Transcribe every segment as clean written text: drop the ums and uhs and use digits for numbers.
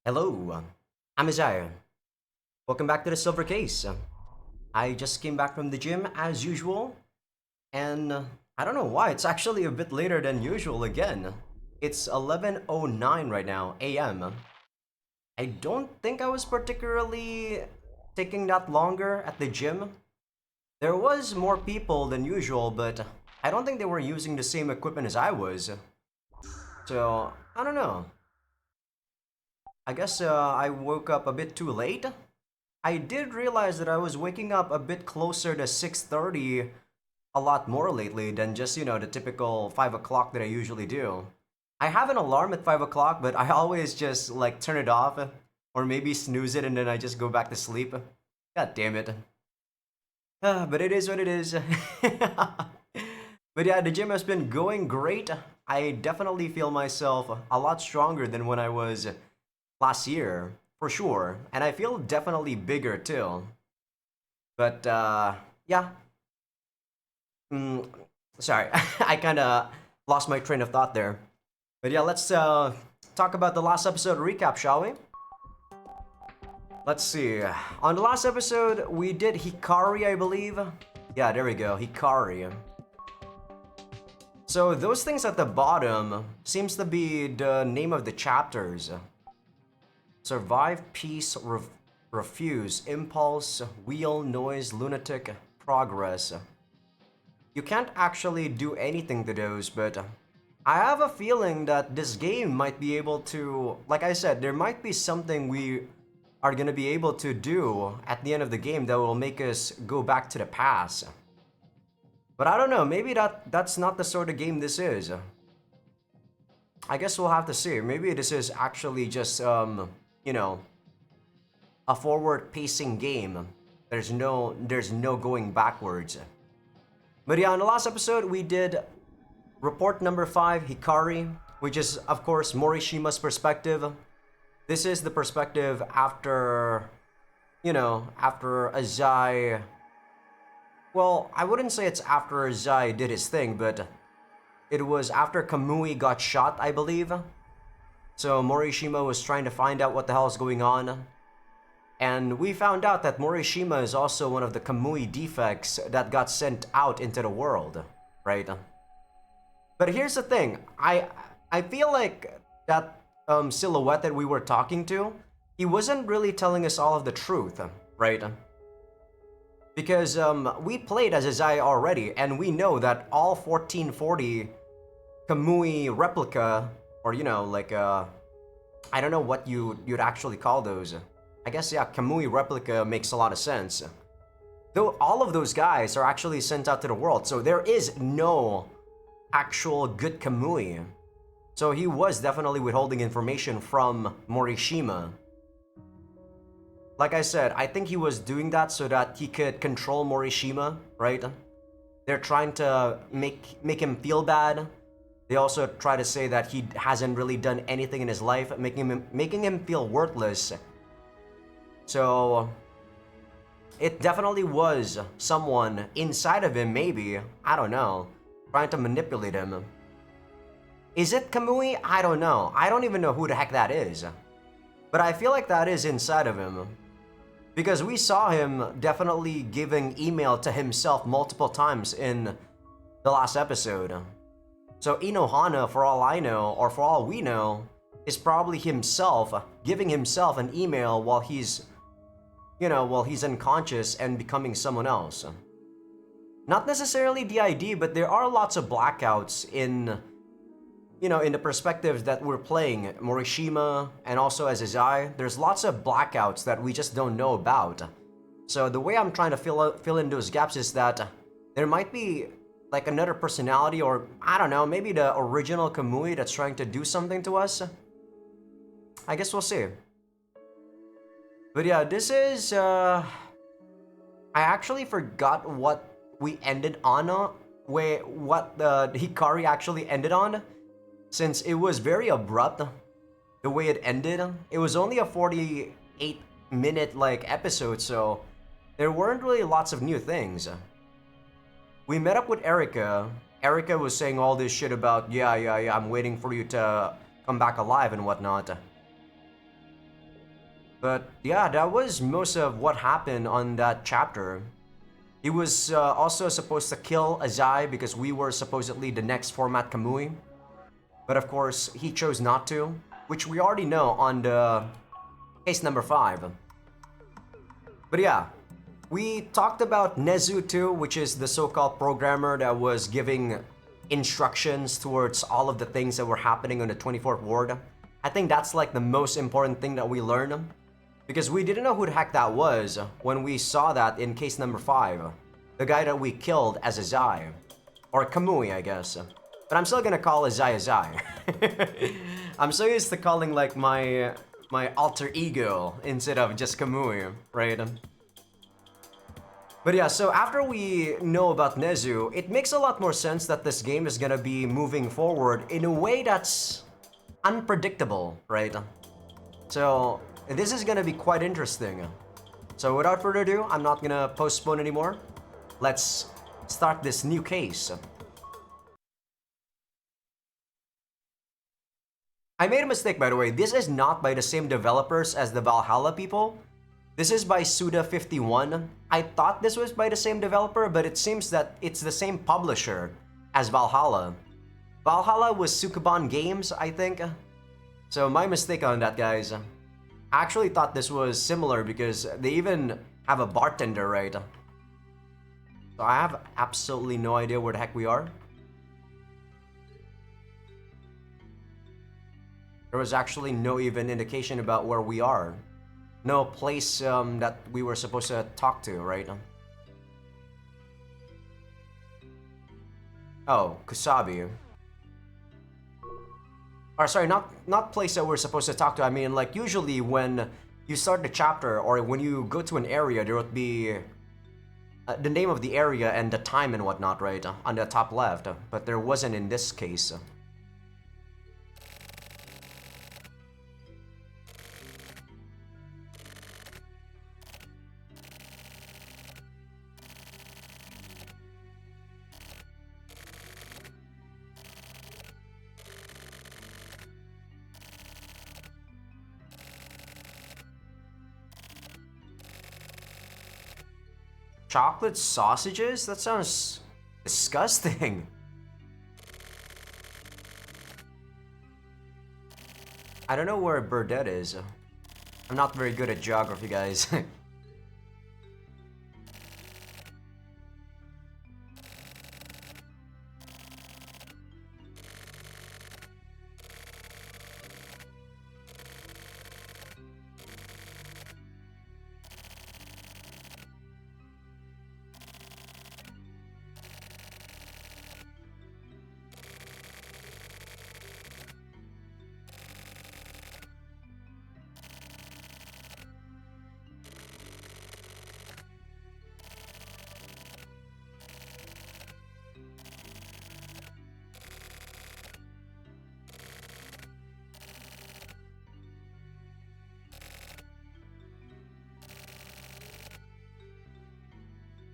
Hello, I'm Azai. Welcome back to the Silver Case. I just came back from the gym as usual, and I don't know why, it's actually a bit later than usual again. It's 11:09 right now, AM. I don't think I was particularly taking that longer at the gym. There was more people than usual, but I don't think they were using the same equipment as I was. So, I don't know. I guess I woke up a bit too late. I did realize that I was waking up a bit closer to 6:30 a lot more lately than just, the typical 5 o'clock that I usually do. I have an alarm at 5 o'clock, but I always just like turn it off or maybe snooze it and then I just go back to sleep. God damn it. But it is what it is. But yeah, the gym has been going great. I definitely feel myself a lot stronger than when I was last year, for sure. And I feel definitely bigger too. But yeah. Mm, sorry, I kind of lost my train of thought there. But yeah, let's talk about the last episode recap, shall we? Let's see. On the last episode, we did Hikari, I believe. Yeah, there we go, Hikari. So those things at the bottom seems to be the name of the chapters. Survive, peace, refuse, impulse, wheel, noise, lunatic, progress. You can't actually do anything to those, but I have a feeling that this game might be able to, like I said, there might be something we are gonna be able to do at the end of the game that will make us go back to the past. But I don't know, maybe that's not the sort of game this is. I guess we'll have to see. Maybe this is actually just, you know, a forward-pacing game. There's no going backwards. But yeah, on the last episode, we did report number 5, Hikari, which is, of course, Morishima's perspective. This is the perspective after, after Azai. Well, I wouldn't say it's after Azai did his thing, but it was after Kamui got shot, I believe. So Morishima was trying to find out what the hell is going on. And we found out that Morishima is also one of the Kamui defects that got sent out into the world, right? But here's the thing, I feel like that silhouette that we were talking to, he wasn't really telling us all of the truth, right? Because we played as Azai already, and we know that all 1440 Kamui replica, or I don't know what you'd actually call those. I guess, yeah, Kamui replica makes a lot of sense. Though all of those guys are actually sent out to the world, so there is no actual good Kamui. So he was definitely withholding information from Morishima. Like I said, I think he was doing that so that he could control Morishima, right? They're trying to make him feel bad. They also try to say that he hasn't really done anything in his life, making him feel worthless. So it definitely was someone inside of him, maybe, I don't know, trying to manipulate him. Is it Kamui? I don't know. I don't even know who the heck that is. But I feel like that is inside of him. Because we saw him definitely giving email to himself multiple times in the last episode. So Inohana, for all I know, or for all we know, is probably himself giving himself an email while he's unconscious and becoming someone else. Not necessarily the ID, but there are lots of blackouts in the perspectives that we're playing, Morishima and also as Azai. There's lots of blackouts that we just don't know about. So the way I'm trying to fill in those gaps is that there might be like another personality, or I don't know, maybe the original Kamui that's trying to do something to us. I guess we'll see. But yeah, this is, I actually forgot what we ended on, what the Hikari actually ended on, since it was very abrupt, the way it ended. It was only a 48-minute, episode, so there weren't really lots of new things. We met up with Erica. Erica was saying all this shit about, yeah, I'm waiting for you to come back alive and whatnot. But yeah, that was most of what happened on that chapter. He was also supposed to kill Azai because we were supposedly the next format Kamui. But of course, he chose not to, which we already know on the case number 5. But yeah, we talked about Nezu too, which is the so-called programmer that was giving instructions towards all of the things that were happening on the 24th ward. I think that's like the most important thing that we learned, because we didn't know who the heck that was when we saw that in case number 5. The guy that we killed as Azai. Or Kamui, I guess. But I'm still gonna call Azai Azai. I'm so used to calling like my alter ego instead of just Kamui, right? But yeah, so after we know about Nezu, it makes a lot more sense that this game is gonna be moving forward in a way that's unpredictable, right? So this is gonna be quite interesting. So without further ado, I'm not gonna postpone anymore. Let's start this new case. I made a mistake, by the way. This is not by the same developers as the Valhalla people. This is by Suda51. I thought this was by the same developer, but it seems that it's the same publisher as Valhalla. Valhalla was Sukuban Games, I think. So my mistake on that, guys. I actually thought this was similar because they even have a bartender, right? So I have absolutely no idea where the heck we are. There was actually no even indication about where we are. No place that we were supposed to talk to, right? Oh, Kusabi. Or sorry, not place that we're supposed to talk to. I mean, like usually when you start the chapter or when you go to an area, there would be the name of the area and the time and whatnot, right? On the top left. But there wasn't in this case. Chocolate sausages? That sounds disgusting. I don't know where Burdette is. I'm not very good at geography, guys.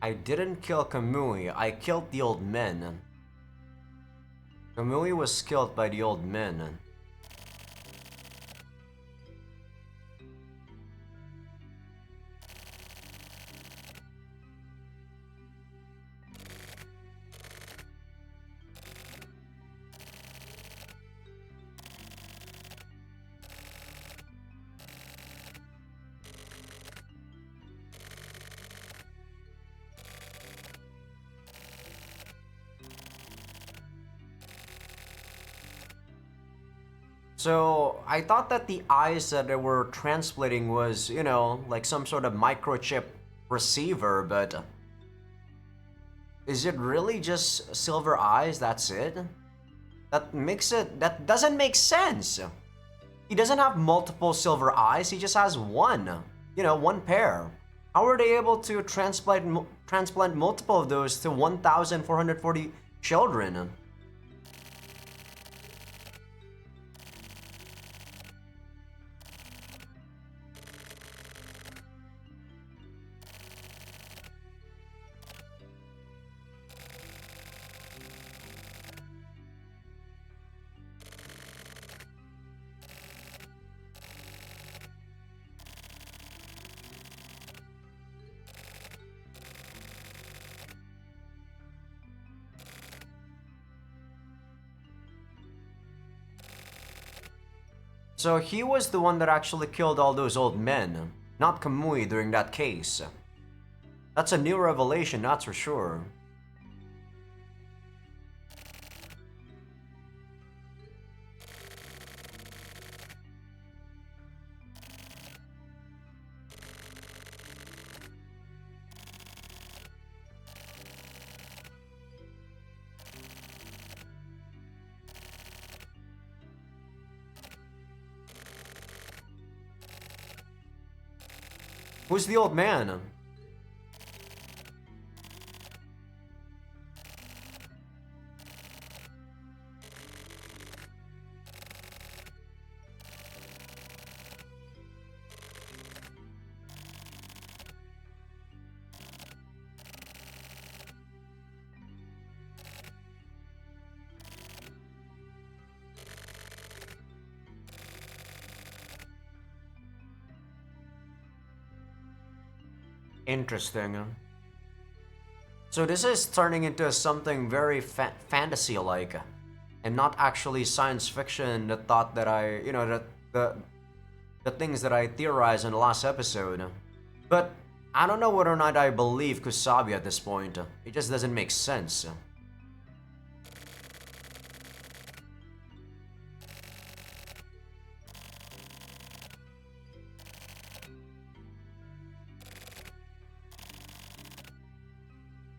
I didn't kill Kamui, I killed the old men. Kamui was killed by the old men. So I thought that the eyes that they were transplanting was, you know, like some sort of microchip receiver, but is it really just silver eyes? That's it? That doesn't make sense. He doesn't have multiple silver eyes, he just has one. You know, one pair. How are they able to transplant multiple of those to 1,440 children? So he was the one that actually killed all those old men, not Kamui during that case. That's a new revelation, that's for sure. Who's the old man? Interesting. So this is turning into something very fantasy-like, and not actually science fiction. The thought that the things that I theorized in the last episode. But I don't know whether or not I believe Kusabi at this point. It just doesn't make sense.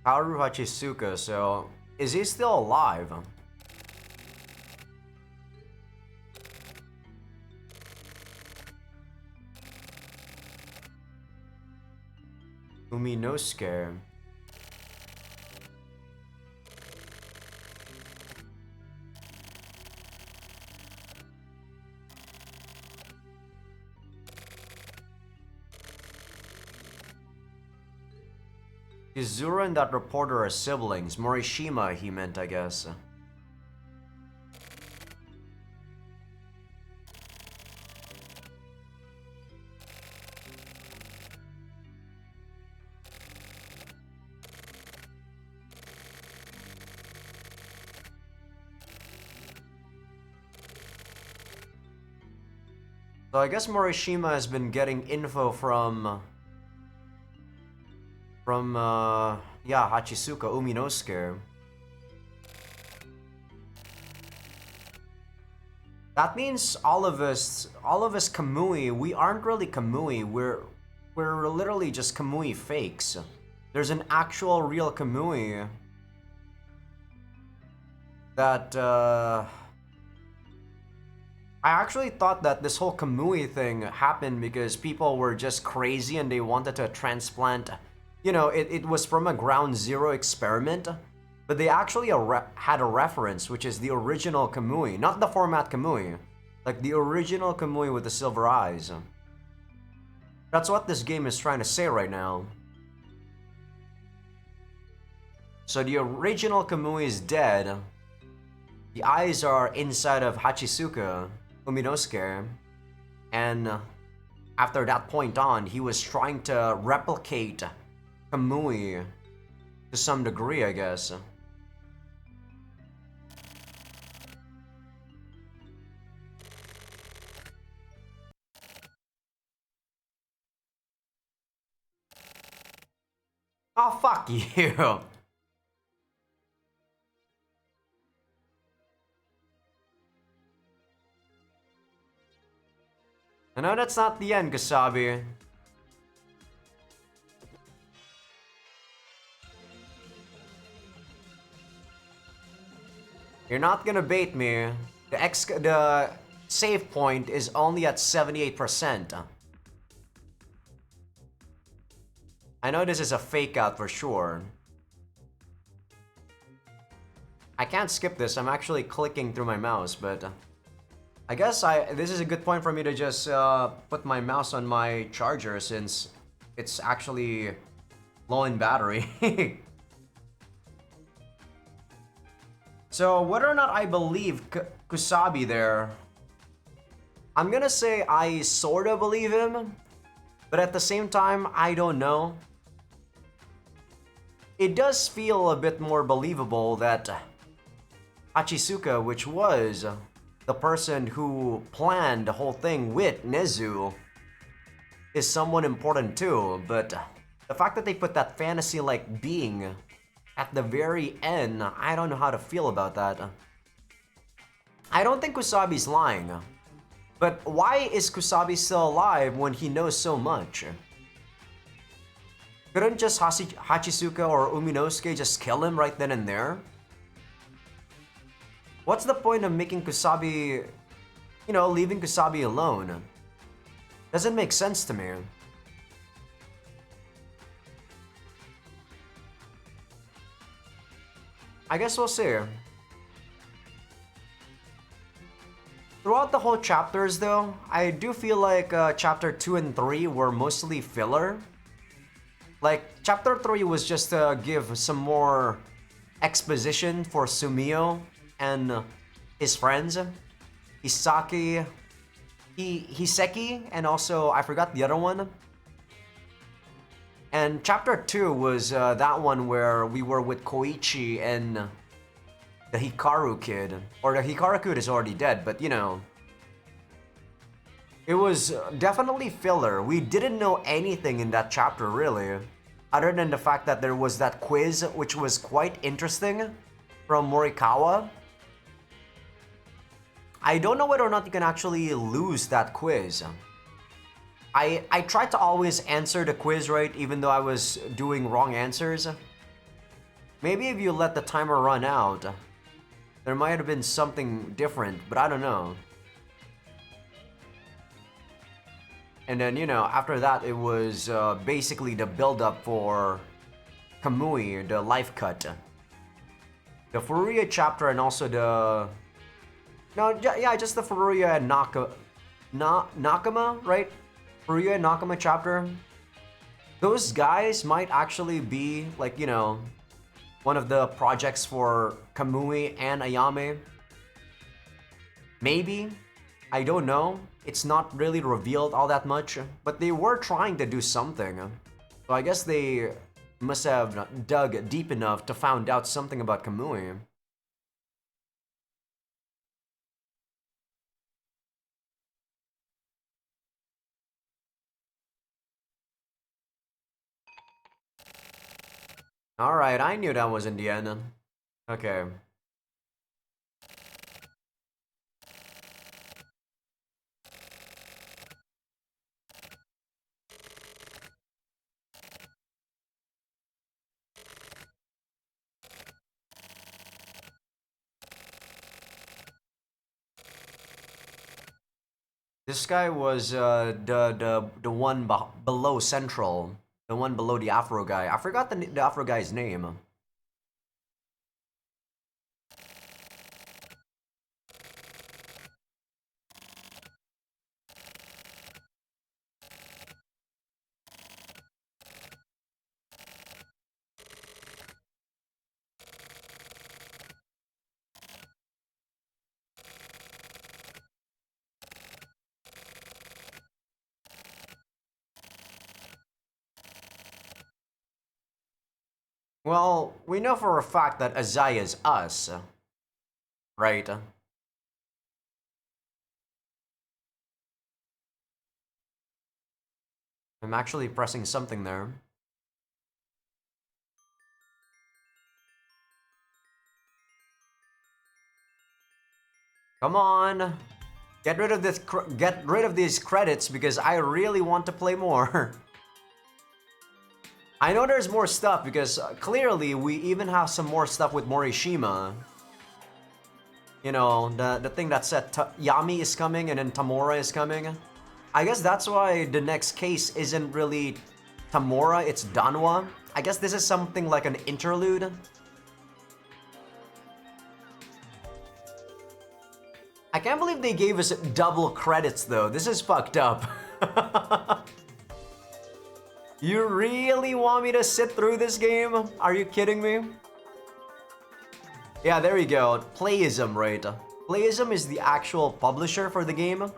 Haru Hachisuka, so is he still alive? Uminosuke. Izura and that reporter are siblings. Morishima, he meant, I guess. So I guess Morishima has been getting info from yeah, Hachisuka Uminosuke. That means all of us Kamui, we aren't really Kamui. We're literally just Kamui fakes. There's an actual real Kamui that I actually thought that this whole Kamui thing happened because people were just crazy and they wanted to transplant. You know, it was from a ground zero experiment, but they actually had a reference, which is the original Kamui, not the format Kamui, like the original Kamui with the silver eyes. That's what this game is trying to say right now. So the original Kamui is dead. The eyes are inside of Hachisuka Uminosuke, and after that point on, he was trying to replicate Kamui to some degree, I guess. Oh, fuck you. I know that's not the end, Kusabi. You're not gonna bait me. The save point is only at 78%. I know this is a fake out for sure. I can't skip this. I'm actually clicking through my mouse, but I guess this is a good point for me to just put my mouse on my charger since it's actually low in battery. So whether or not I believe Kusabi there, I'm gonna say I sorta believe him, but at the same time, I don't know. It does feel a bit more believable that Hachisuka, which was the person who planned the whole thing with Nezu is someone important too, but the fact that they put that fantasy-like being at the very end, I don't know how to feel about that. I don't think Kusabi's lying. But why is Kusabi still alive when he knows so much? Couldn't just Hachisuka or Uminosuke just kill him right then and there? What's the point of making Kusabi, leaving Kusabi alone? Doesn't make sense to me. I guess we'll see. Throughout the whole chapters though, I do feel like chapter 2 and 3 were mostly filler. Like, chapter 3 was just to give some more exposition for Sumio and his friends. Hisaki, Hiseki, and also, I forgot the other one. And chapter 2 was that one where we were with Koichi and the Hikaru kid. Or the Hikaru kid is already dead, but it was definitely filler. We didn't know anything in that chapter, really. Other than the fact that there was that quiz, which was quite interesting, from Morikawa. I don't know whether or not you can actually lose that quiz. I tried to always answer the quiz right, even though I was doing wrong answers. Maybe if you let the timer run out, there might have been something different, but I don't know. And then, after that, it was basically the build-up for Kamui, the life cut. The Furuya chapter and also the... No, yeah, just the Furuya and Nakama, right? Furuya and Nakama chapter. Those guys might actually be, like, one of the projects for Kamui and Ayame. Maybe. I don't know. It's not really revealed all that much, but they were trying to do something. So I guess they must have dug deep enough to find out something about Kamui. Alright, I knew that was in the end. Okay. This guy was the one below Central, the one below the Afro guy. I forgot the Afro guy's name. Well, we know for a fact that Azai is us, right? I'm actually pressing something there. Come on! Get rid of this. Get rid of these credits because I really want to play more. I know there's more stuff because clearly we even have some more stuff with Morishima. The thing that said Yami is coming and then Tamora is coming. I guess that's why the next case isn't really Tamora, it's Danwa. I guess this is something like an interlude. I can't believe they gave us double credits though. This is fucked up. You really want me to sit through this game? Are you kidding me? Yeah, there you go. Playism, right? Playism is the actual publisher for the game.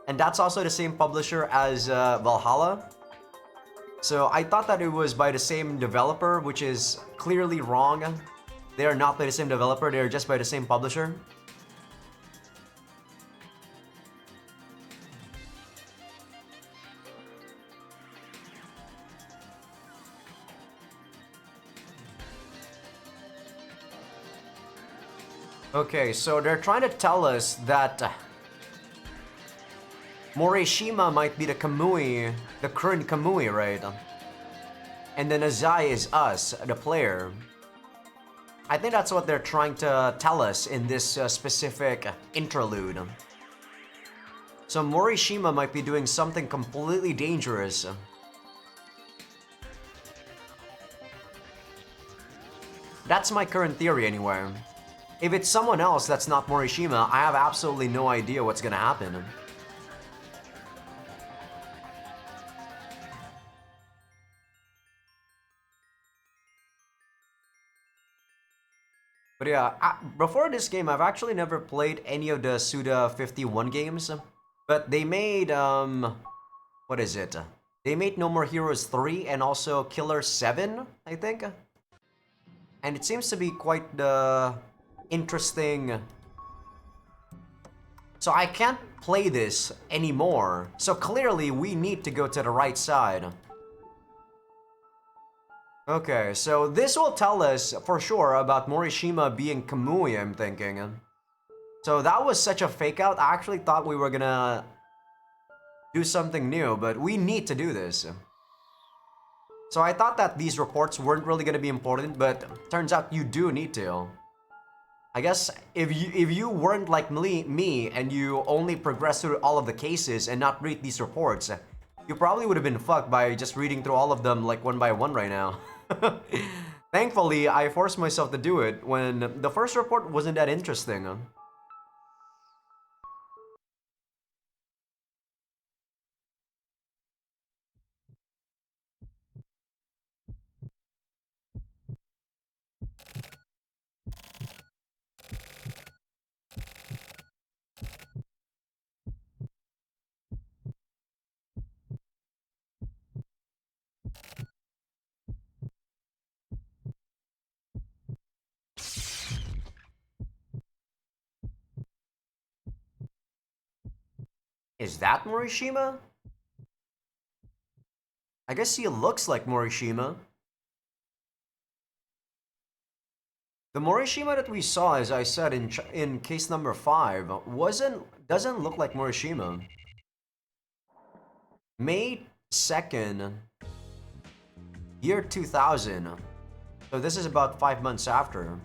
And that's also the same publisher as Valhalla. So I thought that it was by the same developer, which is clearly wrong. They are not by the same developer, they are just by the same publisher. Okay, so they're trying to tell us that Morishima might be the Kamui, the current Kamui, right? And then Azai is us, the player. I think that's what they're trying to tell us in this specific interlude. So Morishima might be doing something completely dangerous. That's my current theory anyway. If it's someone else that's not Morishima, I have absolutely no idea what's gonna happen. But yeah, before this game, I've actually never played any of the Suda 51 games. But they made, what is it? They made No More Heroes 3 and also Killer 7, I think. And it seems to be quite interesting. So I can't play this anymore. So clearly we need to go to the right side. Okay, so this will tell us for sure about Morishima being Kamui, I'm thinking. So that was such a fake out. I actually thought we were gonna do something new, but we need to do this. So I thought that these reports weren't really gonna be important, but turns out you do need to. I guess if you weren't like me and you only progressed through all of the cases and not read these reports, you probably would have been fucked by just reading through all of them like one by one right now. Thankfully, I forced myself to do it when the first report wasn't that interesting. Is that Morishima? I guess he looks like Morishima. The Morishima that we saw, as I said in case number 5, doesn't look like Morishima. May 2nd, year 2000. So this is about 5 months after.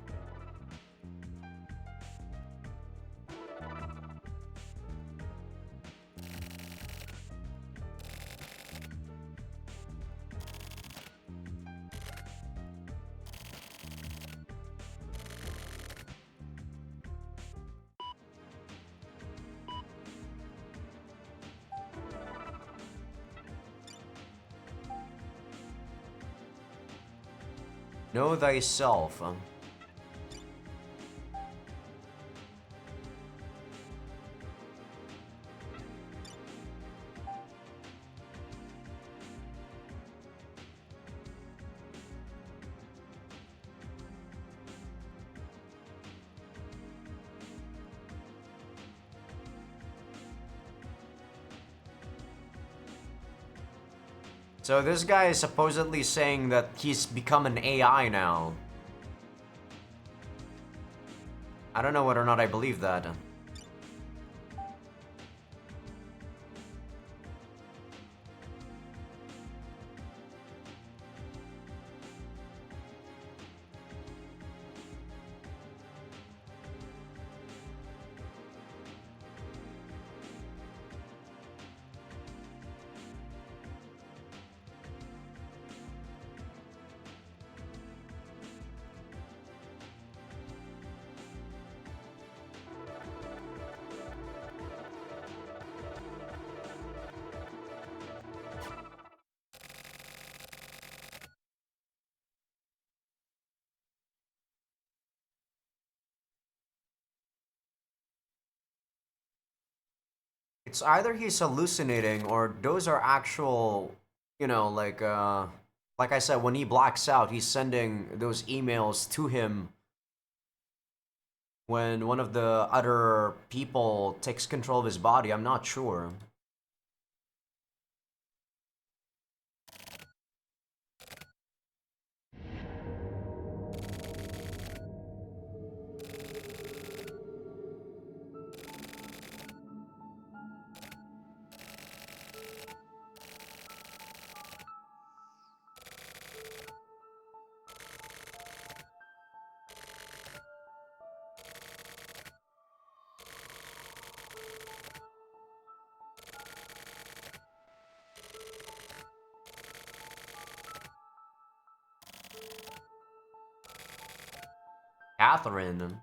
Know thyself. So this guy is supposedly saying that he's become an AI now. I don't know whether or not I believe that. It's either he's hallucinating or those are actual, like I said, when he blacks out, he's sending those emails to him when one of the other people takes control of his body. I'm not sure. Catherine.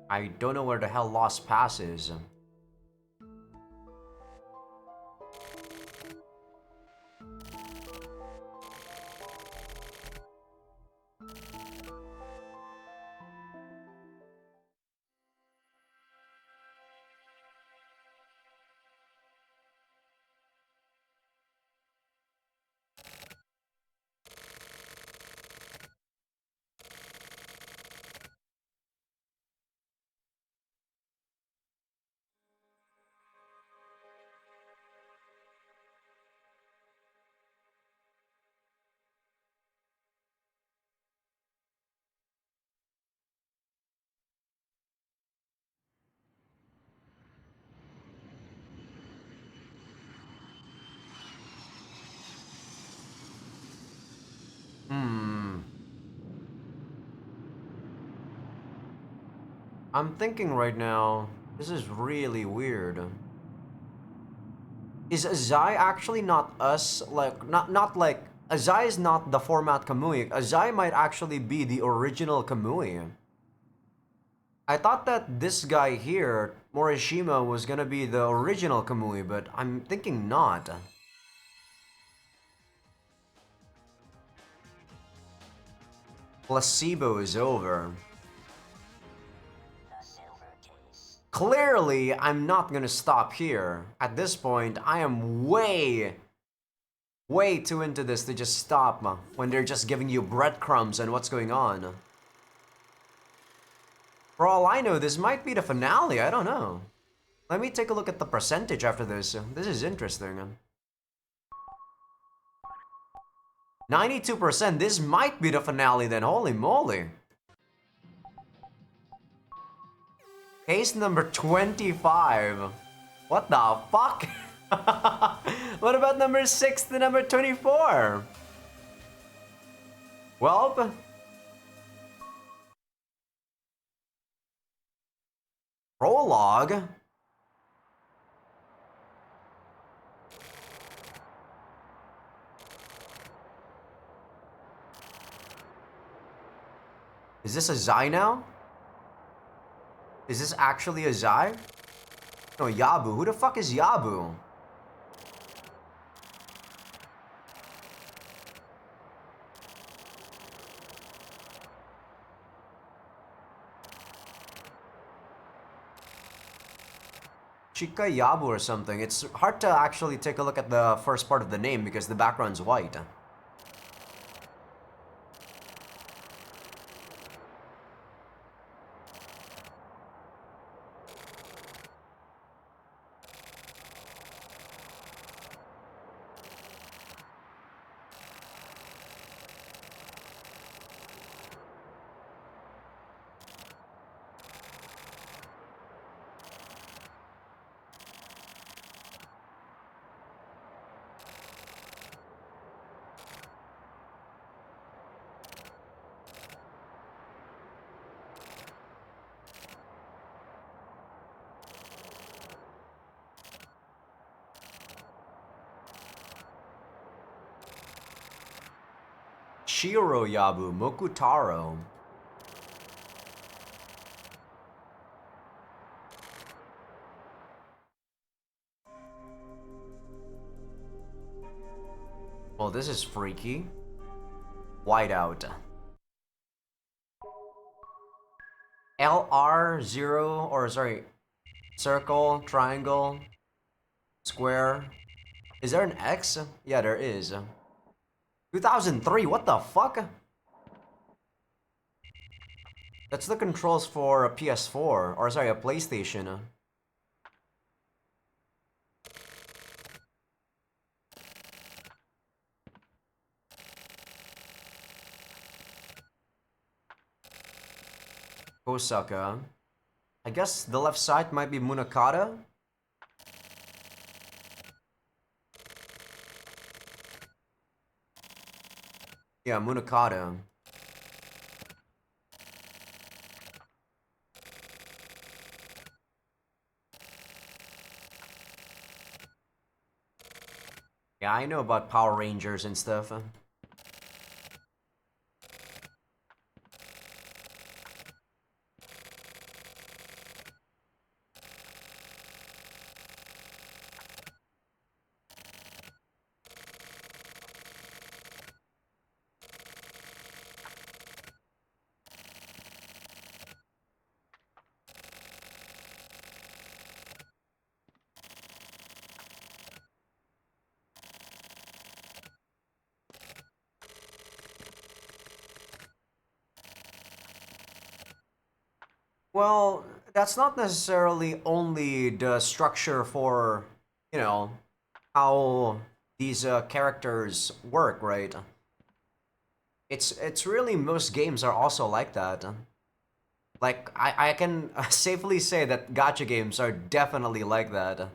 I don't know where the hell Lost Pass is. Hmm. I'm thinking right now, this is really weird. Is Azai actually not us? Like, not like, Azai is not the format Kamui. Azai might actually be the original Kamui. I thought that this guy here, Morishima, was gonna be the original Kamui, but I'm thinking not. Placebo is over. Clearly, I'm not gonna stop here. At this point, I am way too into this to just stop when they're just giving you breadcrumbs and what's going on. For all I know, this might be the finale, I don't know. Let me take a look at the percentage after this. This is interesting. 92%, this might be the finale then, holy moly. Case number 25. What the fuck? What about number 6 to number 24? Well, prologue? Is this Azai now? Is this actually Azai? No, Yabu. Who the fuck is Yabu? Chika Yabu or something. It's hard to actually take a look at the first part of the name because the background's white. Shiro Yabu, Mokutaro. Well, this is freaky. Whiteout. LR0, or sorry, circle, triangle, square. Is there an X? Yeah, there is. 2003, what the fuck? That's the controls for a PS4, or sorry, a PlayStation. Osaka. I guess the left side might be Munakata. Yeah, Munakata. Yeah, I know about Power Rangers and stuff. Well, that's not necessarily only the structure for, you know, how these characters work, right? It's really most games are also like that. Like I can safely say that gacha games are definitely like that.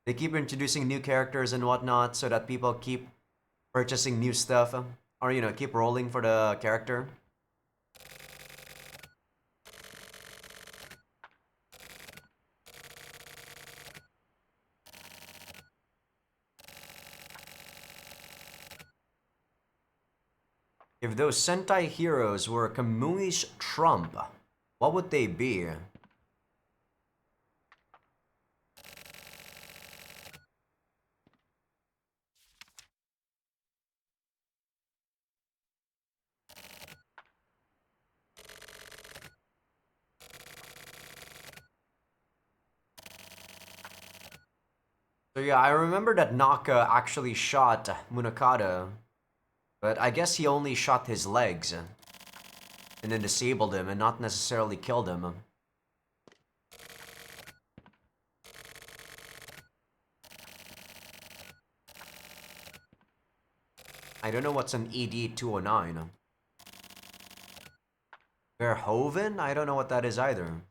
They keep introducing new characters and whatnot so that people keep purchasing new stuff or keep rolling for the character. If those Sentai heroes were Kamui's Trump, what would they be? So yeah, I remember that Naka actually shot Munakata, but I guess he only shot his legs and then disabled him and not necessarily killed him. I don't know what's an ED-209. Verhoeven? I don't know what that is either.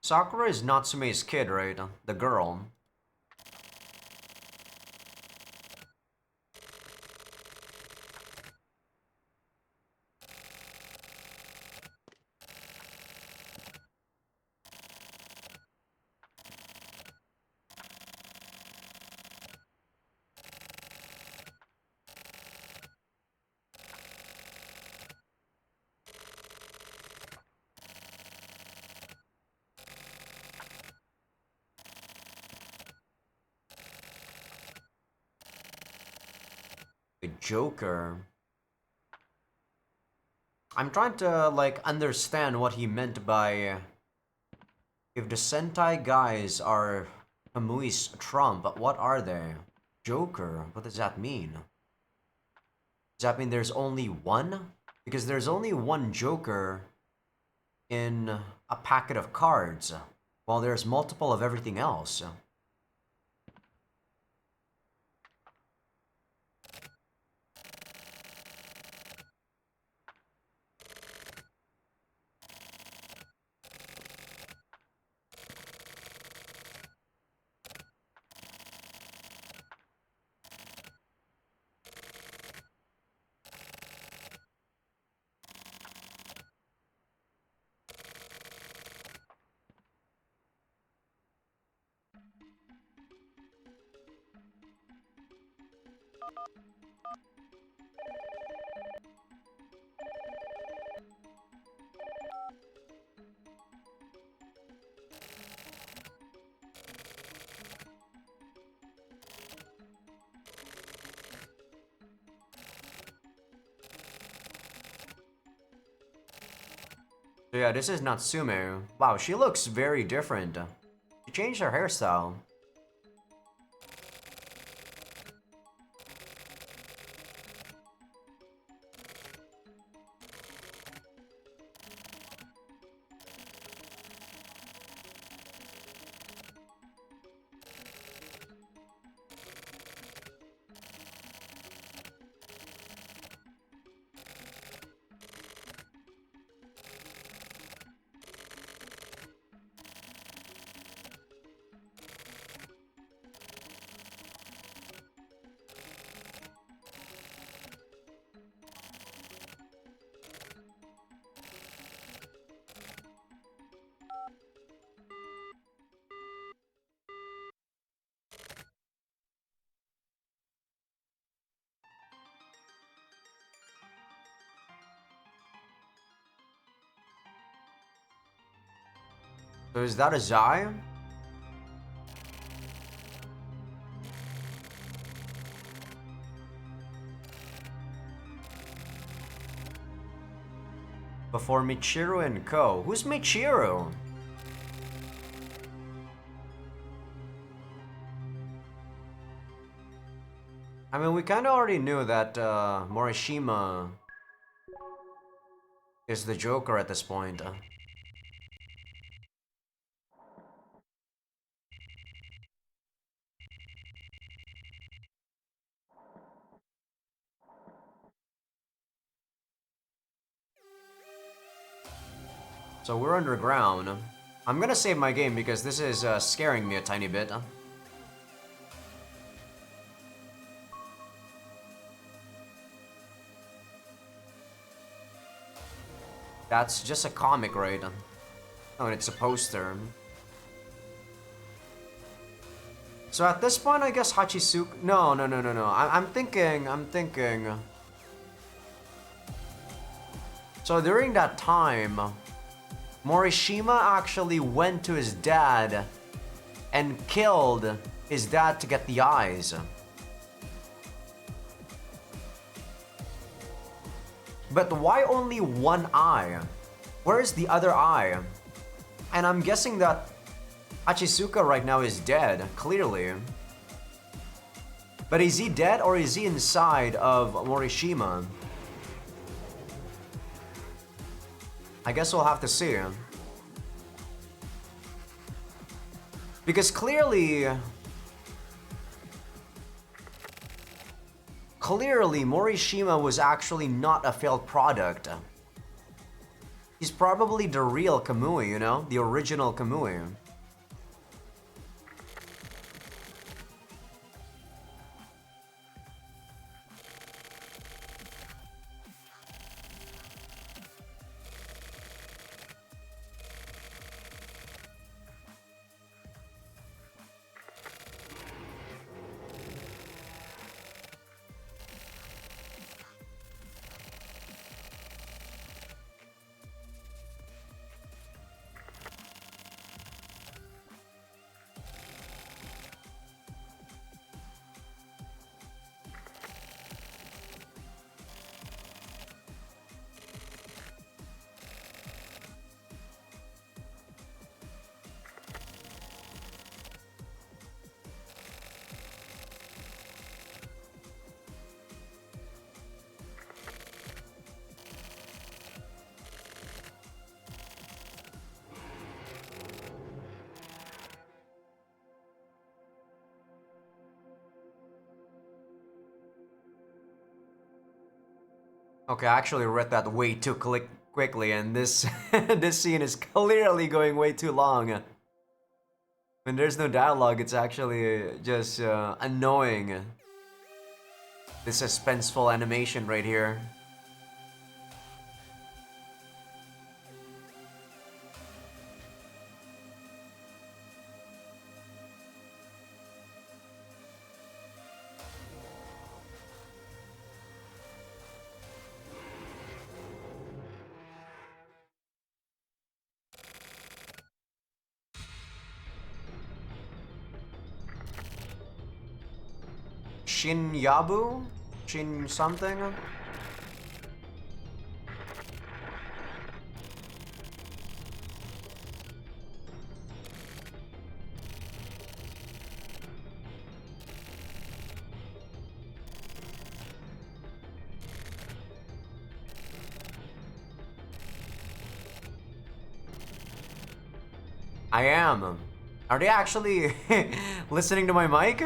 Sakura is Natsume's kid, right? The girl. The Joker. I'm trying to, like, understand what he meant by... if the Sentai guys are Kamui's trump, what are they? Joker? What does that mean? Does that mean there's only one? Because there's only one Joker in a packet of cards, while there's multiple of everything else. So yeah, this is Natsume. Wow, she looks very different. She changed her hairstyle. So is that Azai? Before Michiru and Co. Who's Michiru? I mean, we kind of already knew that Morishima is the Joker at this point. So we're underground. I'm gonna save my game because this is scaring me a tiny bit. That's just a comic, right? Oh, and it's a poster. So at this point, I guess Hachisuke... No. I'm thinking... So during that time, Morishima actually went to his dad and killed his dad to get the eyes. But why only one eye? Where is the other eye? And I'm guessing that Hachisuka right now is dead, clearly. But is he dead or is he inside of Morishima? I guess we'll have to see. Because clearly Morishima was actually not a failed product. He's probably the real Kamui, you know? The original Kamui. Okay, I actually read that way too quickly, and this this scene is clearly going way too long. When there's no dialogue, it's actually just annoying. The suspenseful animation right here. Shin Yabu? Shin something? I am. Are they actually listening to my mic?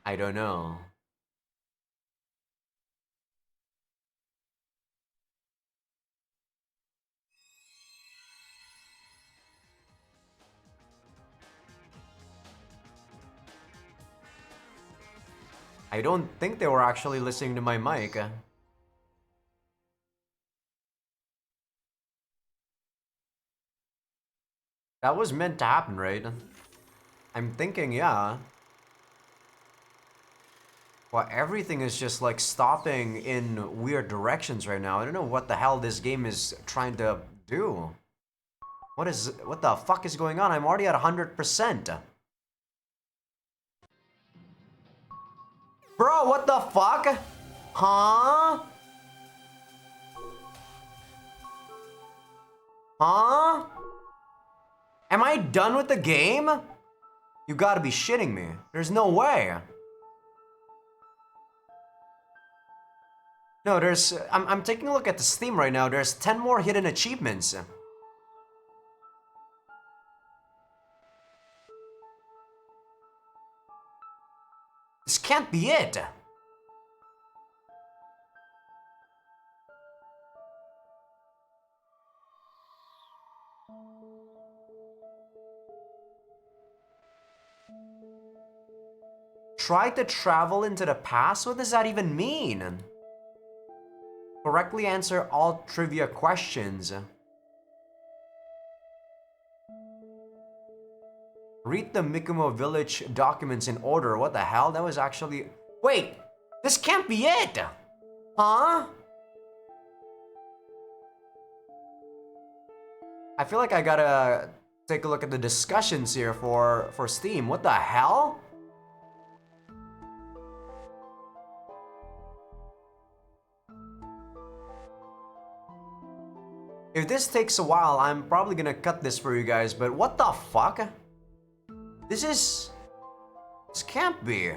I don't know. I don't think they were actually listening to my mic. That was meant to happen, right? I'm thinking, yeah. Well, everything is just like stopping in weird directions right now. I don't know what the hell this game is trying to do. What the fuck is going on? I'm already at 100%. Bro, what the fuck? Huh? Huh? Am I done with the game? You gotta be shitting me. There's no way. No, I'm taking a look at the Steam right now. There's 10 more hidden achievements. This can't be it. Try to travel into the past? What does that even mean? Correctly answer all trivia questions. Read the Mikumo village documents in order. What the hell? That was actually... Wait! This can't be it! Huh? I feel like I gotta take a look at the discussions here for Steam. What the hell? If this takes a while, I'm probably gonna cut this for you guys, but what the fuck? This can't be.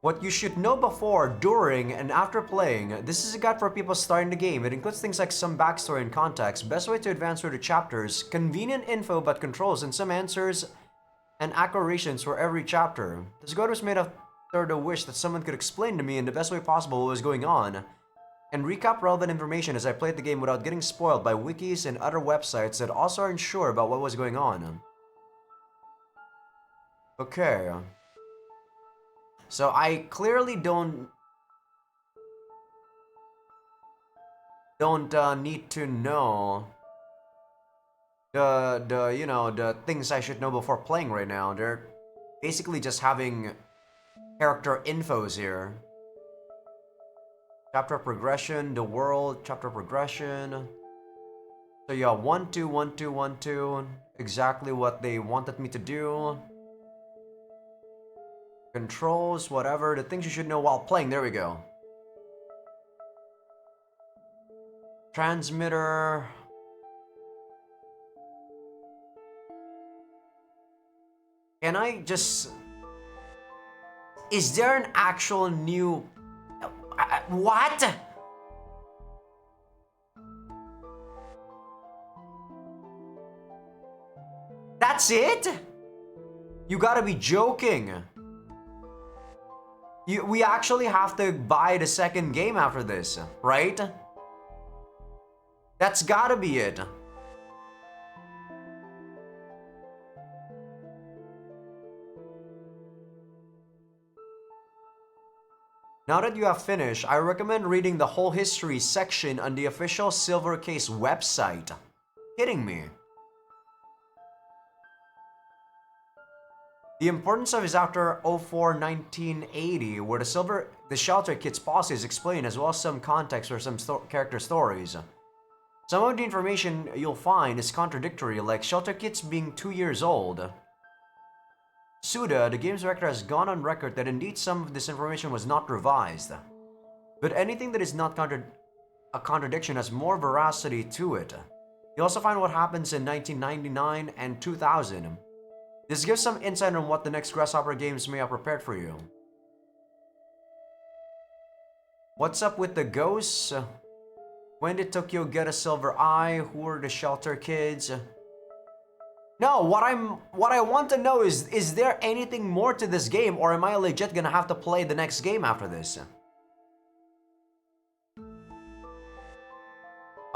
What you should know before, during, and after playing. This is a guide for people starting the game. It includes things like some backstory and context, best way to advance through the chapters, convenient info about controls, and some answers and accurations for every chapter. This guide was made after the wish that someone could explain to me in the best way possible what was going on, and recap relevant information as I played the game without getting spoiled by wikis and other websites that also aren't sure about what was going on. Okay. So I clearly don't need to know the things I should know before playing right now. They're basically just having character infos here. Chapter progression, the world, chapter progression. So yeah, 1, 2, 1, 2, 1, 2. Exactly what they wanted me to do. Controls, whatever, the things you should know while playing, there we go. Transmitter. Can I just... Is there an actual new... What? That's it? You gotta be joking. We actually have to buy the second game after this, right? That's gotta be it. Now that you have finished, I recommend reading the whole history section on the official Silver Case website. Kidding me. The importance of is after 04-1980, where the Shelter Kids policy is explained, as well as some context for some character stories. Some of the information you'll find is contradictory, like Shelter Kids being 2 years old. Suda, the game's director, has gone on record that indeed some of this information was not revised. But anything that is not a contradiction has more veracity to it. You also find what happens in 1999 and 2000. This gives some insight on what the next Grasshopper games may have prepared for you. What's up with the ghosts? When did Tokyo get a silver eye? Who are the Shelter Kids? No, what I want to know is there anything more to this game, or am I legit gonna have to play the next game after this?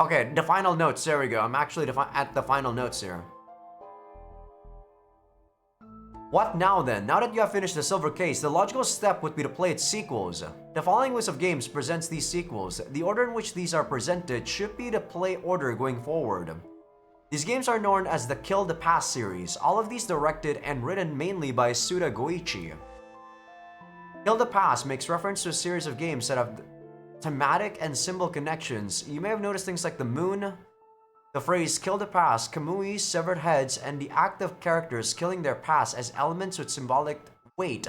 Okay, the final notes, there we go. I'm actually at the final notes here. What now then? Now that you have finished the Silver Case, the logical step would be to play its sequels. The following list of games presents these sequels. The order in which these are presented should be the play order going forward. These games are known as the Kill the Past series, all of these directed and written mainly by Suda Goichi. Kill the Past makes reference to a series of games that have thematic and symbol connections. You may have noticed things like the moon, the phrase kill the past, Kamui, severed heads, and the act of characters killing their past as elements with symbolic weight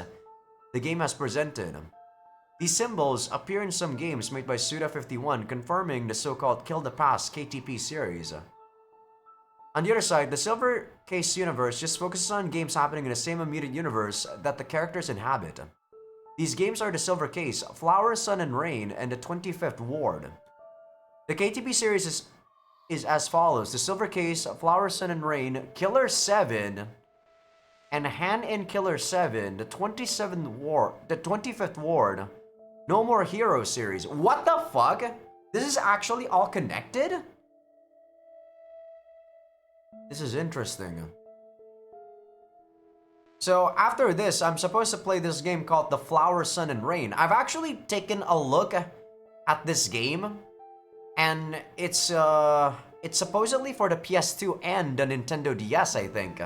the game has presented. These symbols appear in some games made by Suda51, confirming the so-called Kill the Past KTP series. On the other side, the Silver Case universe just focuses on games happening in the same immediate universe that the characters inhabit. These games are the Silver Case, Flower, Sun and Rain, and the 25th Ward. The KTP series is as follows: the Silver Case, Flower, Sun and Rain, Killer 7, and Hand in Killer 7, the 25th Ward, No More Hero series. What the fuck? This is actually all connected? This is interesting. So after this, I'm supposed to play this game called The Flower, Sun and Rain. I've actually taken a look at this game, and it's supposedly for the PS2 and the Nintendo DS, I think.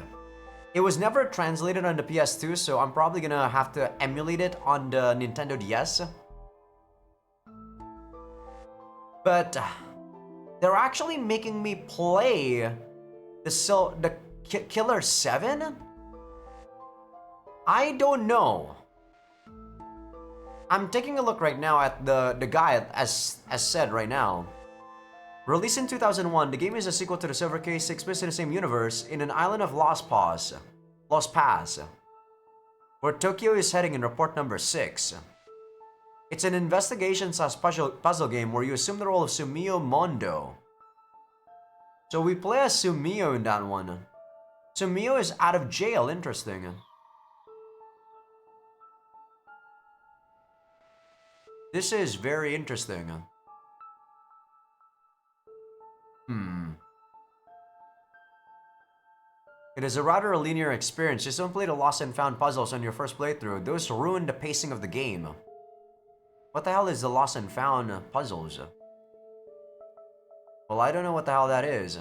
It was never translated on the PS2, so I'm probably gonna have to emulate it on the Nintendo DS. But they're actually making me play the Killer 7? I don't know. I'm taking a look right now at the guide as said right now. Released in 2001, the game is a sequel to the Silver Case, takes place in the same universe in an island of Lost Pass. where Tokyo is heading in report number 6. It's an investigation/puzzle game where you assume the role of Sumio Mondo. So we play as Sumio in that one. Sumio is out of jail, interesting. This is very interesting. It is a rather linear experience. Just don't play the lost and found puzzles on your first playthrough. Those ruin the pacing of the game. What the hell is the lost and found puzzles? Well, I don't know what the hell that is.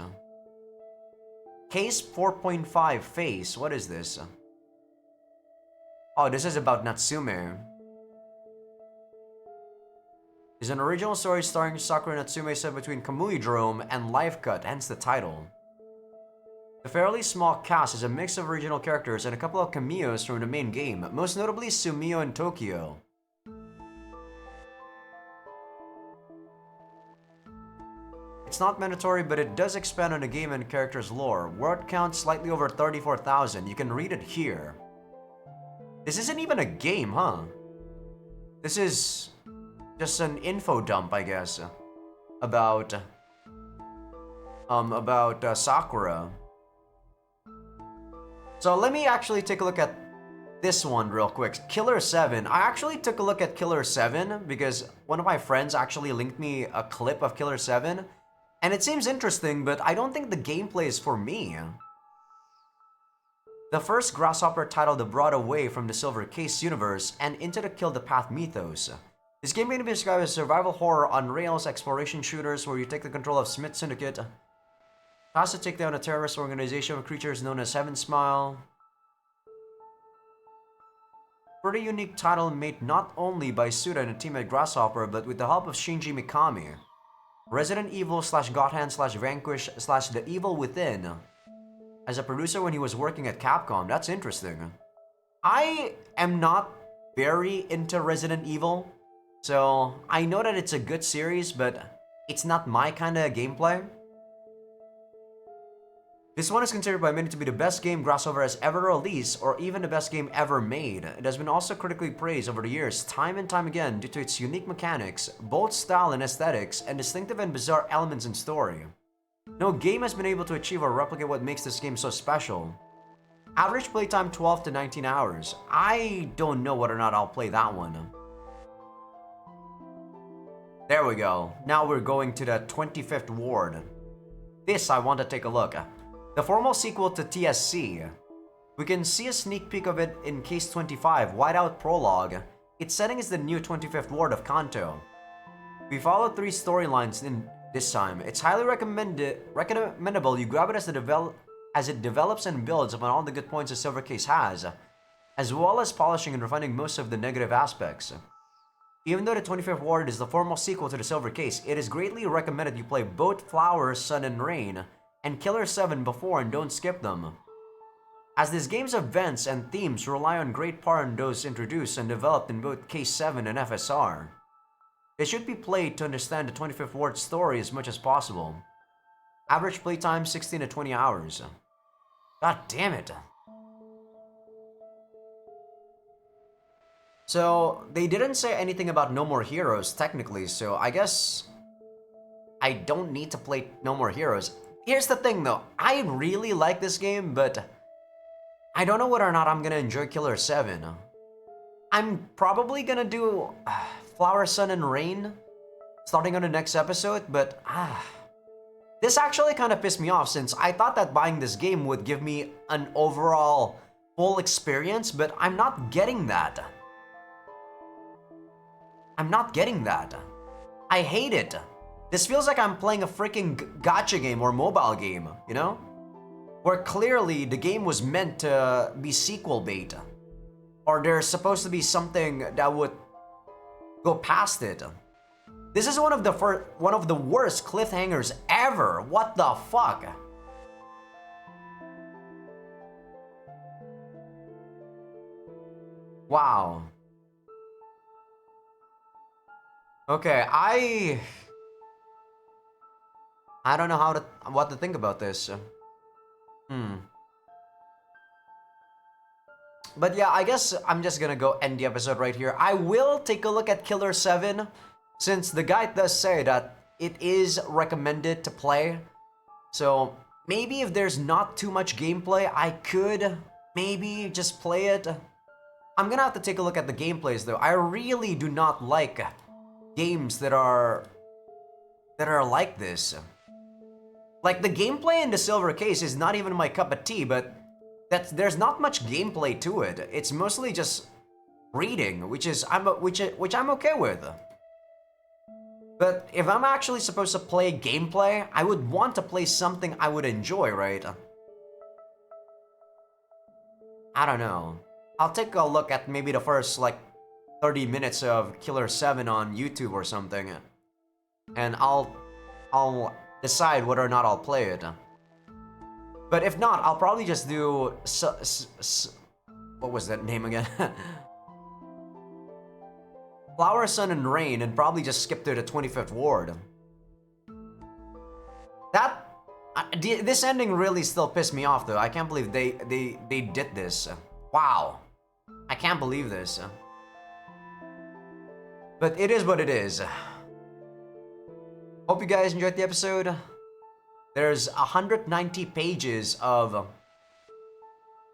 Case 4.5 Face. What is this? Oh, this is about Natsume. It's an original story starring Sakura Natsume set between Kamui Drome and Life Cut, hence the title. The fairly small cast is a mix of original characters and a couple of cameos from the main game, most notably Sumio and Tokyo. It's not mandatory, but it does expand on the game and character's lore. Word count slightly over 34,000. You can read it here. This isn't even a game, huh? This is just an info dump, I guess, about Sakura. So let me actually take a look at this one real quick. Killer 7. I actually took a look at Killer 7 because one of my friends actually linked me a clip of Killer 7. And it seems interesting, but I don't think the gameplay is for me. The first Grasshopper title that brought away from the Silver Case universe and into the Kill the Path mythos. This game can be described as survival horror on rails exploration shooters where you take the control of Smith Syndicate. Tasked to take down a terrorist organization of creatures known as Seven Smile. Pretty unique title made not only by Suda and a team at Grasshopper, but with the help of Shinji Mikami. Resident Evil / God Hand / Vanquish / The Evil Within. As a producer when he was working at Capcom, that's interesting. I am not very into Resident Evil, so I know that it's a good series, but it's not my kind of gameplay. This one is considered by many to be the best game Grasshopper has ever released, or even the best game ever made. It has been also critically praised over the years, time and time again, due to its unique mechanics, bold style and aesthetics, and distinctive and bizarre elements in story. No game has been able to achieve or replicate what makes this game so special. Average playtime 12 to 19 hours. I don't know whether or not I'll play that one. There we go. Now we're going to the 25th Ward. This I want to take a look at. The formal sequel to TSC. We can see a sneak peek of it in Case 25, Whiteout Prologue. Its setting is the new 25th Ward of Kanto. We follow 3 storylines in this time. It's highly recommendable you grab it as it develops and builds upon all the good points the Silver Case has, as well as polishing and refining most of the negative aspects. Even though the 25th Ward is the formal sequel to the Silver Case, it is greatly recommended you play both Flower, Sun, and Rain, and Killer 7 before and don't skip them. As this game's events and themes rely on great part on those introduced and developed in both Case 7 and FSR. They should be played to understand the 25th Ward story as much as possible. Average playtime 16 to 20 hours. God damn it. So, they didn't say anything about No More Heroes technically, so I guess I don't need to play No More Heroes. Here's the thing though, I really like this game, but I don't know whether or not I'm gonna enjoy Killer 7. I'm probably gonna do Flower, Sun, and Rain starting on the next episode, but this actually kind of pissed me off since I thought that buying this game would give me an overall full experience, but I'm not getting that. I'm not getting that. I hate it. This feels like I'm playing a freaking gacha game or mobile game, you know? Where clearly the game was meant to be sequel bait. Or there's supposed to be something that would go past it. This is one of the worst cliffhangers ever. What the fuck? Wow. Okay, I don't know what to think about this. But yeah, I guess I'm just gonna go end the episode right here. I will take a look at Killer 7, since the guide does say that it is recommended to play. So maybe if there's not too much gameplay, I could maybe just play it. I'm gonna have to take a look at the gameplays though. I really do not like games that are like this. Like, the gameplay in the Silver Case is not even my cup of tea, but there's not much gameplay to it. It's mostly just reading, which I'm okay with. But if I'm actually supposed to play gameplay, I would want to play something I would enjoy, right? I don't know. I'll take a look at maybe the first, like, 30 minutes of Killer 7 on YouTube or something. And I'll decide whether or not I'll play it. But if not, I'll probably just do... what was that name again? Flower, Sun, and Rain, and probably just skip to the 25th Ward. This ending really still pissed me off though. I can't believe they did this. Wow. I can't believe this. But it is what it is. Hope you guys enjoyed the episode. There's 190 pages of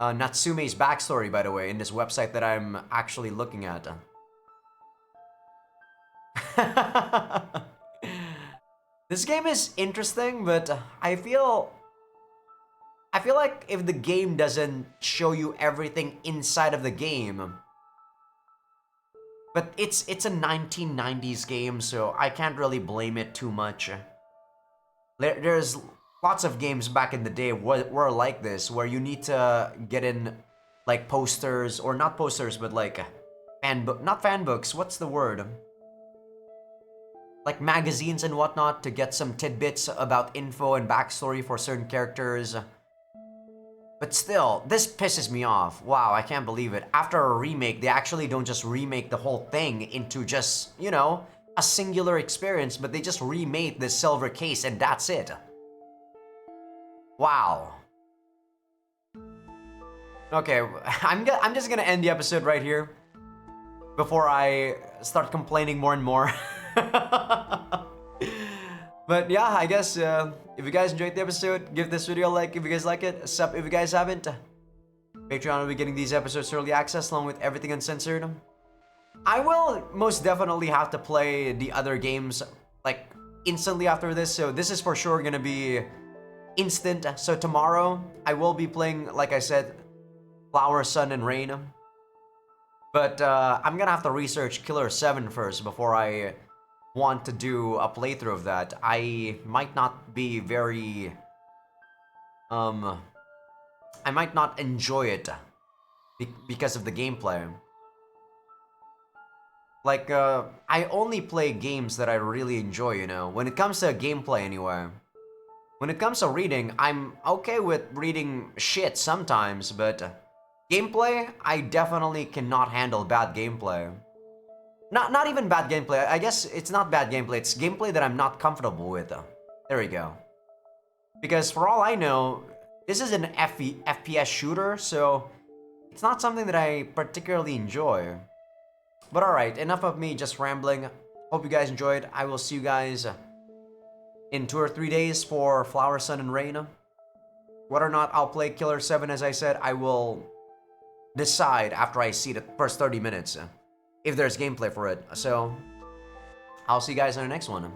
Natsume's backstory, by the way, in this website that I'm actually looking at. This game is interesting, but I feel like if the game doesn't show you everything inside of the game, but it's a 1990s game, so I can't really blame it too much. There's lots of games back in the day were like this, where you need to get in like posters, or not posters, but like not fan books, what's the word? Like magazines and whatnot to get some tidbits about info and backstory for certain characters. But still, this pisses me off. Wow, I can't believe it. After a remake, they actually don't just remake the whole thing into just, you know, a singular experience, but they just remade the Silver Case and that's it. Wow. Okay, I'm just gonna end the episode right here before I start complaining more and more. But yeah, I guess if you guys enjoyed the episode, give this video a like if you guys like it. Sub if you guys haven't. Patreon will be getting these episodes early access along with everything uncensored. I will most definitely have to play the other games like instantly after this, so this is for sure gonna be instant. So tomorrow I will be playing, like I said, Flower, Sun, and Rain. But I'm gonna have to research Killer 7 first before I want to do a playthrough of that. I might not be very... I might not enjoy it because of the gameplay. Like, I only play games that I really enjoy, you know, when it comes to gameplay anyway. When it comes to reading, I'm okay with reading shit sometimes, but gameplay, I definitely cannot handle bad gameplay. Not even bad gameplay. I guess it's not bad gameplay. It's gameplay that I'm not comfortable with. There we go. Because for all I know, this is an FPS shooter, so it's not something that I particularly enjoy. But alright, enough of me just rambling. Hope you guys enjoyed. I will see you guys in 2 or 3 days for Flower, Sun, and Rain. Whether or not I'll play Killer 7, as I said, I will decide after I see the first 30 minutes. If there's gameplay for it. So, I'll see you guys in the next one.